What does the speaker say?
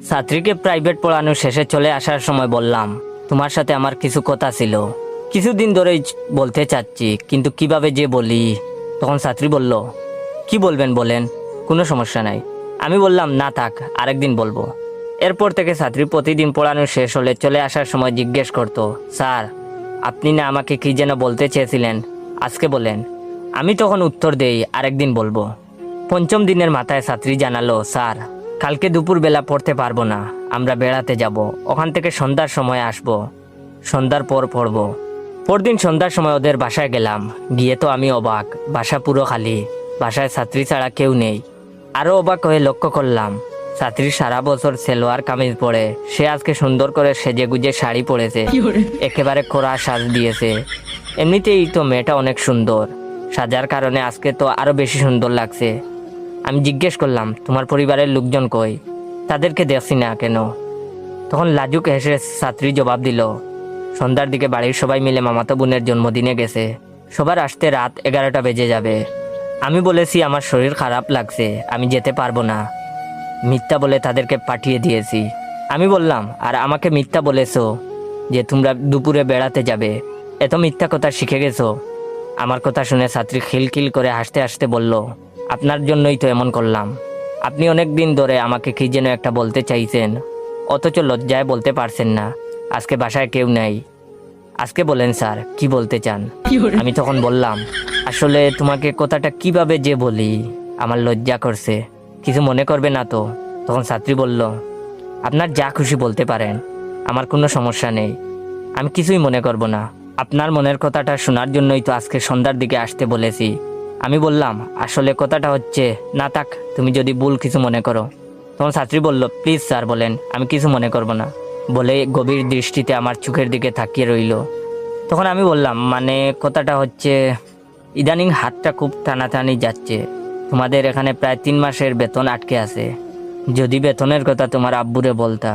ছাত্রীকে প্রাইভেট পড়ানো শেষে চলে আসার সময় বললাম, তোমার সাথে আমার কিছু কথা ছিল, কিছুদিন ধরেই বলতে চাচ্ছি, কিন্তু কিভাবে যে বলি। তখন ছাত্রী বলল, কি বলবেন বলেন, কোনো সমস্যা নাই। আমি বললাম, না থাক, আরেকদিন বলবো। এরপর থেকে ছাত্রী প্রতিদিন পড়ানো শেষ হলে চলে আসার সময় জিজ্ঞেস করতো, স্যার আপনি না আমাকে কি যেন বলতে চেয়েছিলেন, আজকে বলেন। আমি তখন উত্তর দেই, আরেকদিন বলবো। পঞ্চম দিনের মাথায় ছাত্রী জানালো, স্যার কালকে দুপুরবেলা পড়তে পারবো না, আমরা বেড়াতে যাব, ওখান থেকে সন্ধ্যার সময় আসবো, সন্ধ্যার পর পড়বো। পরদিন সন্ধ্যার সময় ওদের বাসায় গেলাম, গিয়ে তো আমি অবাক, বাসা পুরো খালি, বাসায় ছাত্রী ছাড়া কেউ নেই। আরও অবাক হয়ে লক্ষ্য করলাম, ছাত্রী সারা বছর সেলোয়ার কামিজ পরে, সে আজকে সুন্দর করে সেজে গুজে শাড়ি পরেছে, একেবারে কোরা সাজ দিয়েছে। এমনিতেই তো মেয়েটা অনেক সুন্দর, সাজার কারণে আজকে তো আরো বেশি সুন্দর লাগছে। আমি জিজ্ঞেস করলাম, তোমার পরিবারের লোকজন কই, তাদেরকে দেখছি না কেন? তখন লাজুক হেসে ছাত্রী জবাব দিল, সন্ধ্যার দিকে বাড়ির সবাই মিলে মামাতো বোনের জন্মদিনে গেছে, সবার আসতে রাত 11টা বেজে যাবে। আমি বলেছি আমার শরীর খারাপ লাগছে, আমি যেতে পারবো না, মিথ্যা বলে তাদেরকে পাঠিয়ে দিয়েছি। আমি বললাম, আর আমাকে মিথ্যা বলেছো যে তোমরা দুপুরে বেড়াতে যাবে, এত মিথ্যা কথা শিখে গেছো? আমার কথা শুনে ছাত্রী খিলখিল করে হাসতে হাসতে বলল, আপনার জন্যই তো এমন করলাম, আপনি অনেক দিন ধরে আমাকে কি যেন একটা বলতে চাইছেন, অথচ লজ্জায় বলতে পারছেন না, আজকে বাসায় কেউ নাই, আজকে বলেন স্যার কি বলতে চান। আমি তখন বললাম, আসলে তোমাকে কথাটা কিভাবে যে বলি, আমার লজ্জা করছে, কিছু মনে করবে না তো? তখন ছাত্রী বলল, আপনার যা খুশি বলতে পারেন, আমার কোনো সমস্যা নেই, আমি কিছুই মনে করব না, আপনার মনের কথাটা শোনার জন্যই তো আজকে সন্ধ্যার দিকে আসতে বলেছি। আমি বললাম, আসলে কথাটা হচ্ছে, না থাক, তুমি যদি ভুল কিছু মনে করো। তখন ছাত্রী বলল, প্লিজ স্যার বলেন, আমি কিছু মনে করব না, বলে গভীর দৃষ্টিতে আমার চোখের দিকে তাকিয়ে রইল। তখন আমি বললাম, মানে কথাটা হচ্ছে, ইদানিং হাতটা খুব টানাটানি যাচ্ছে, তোমাদের এখানে প্রায় 3 মাসের বেতন আটকে আছে, যদি বেতনের কথা তোমার আব্বুরে বলতা।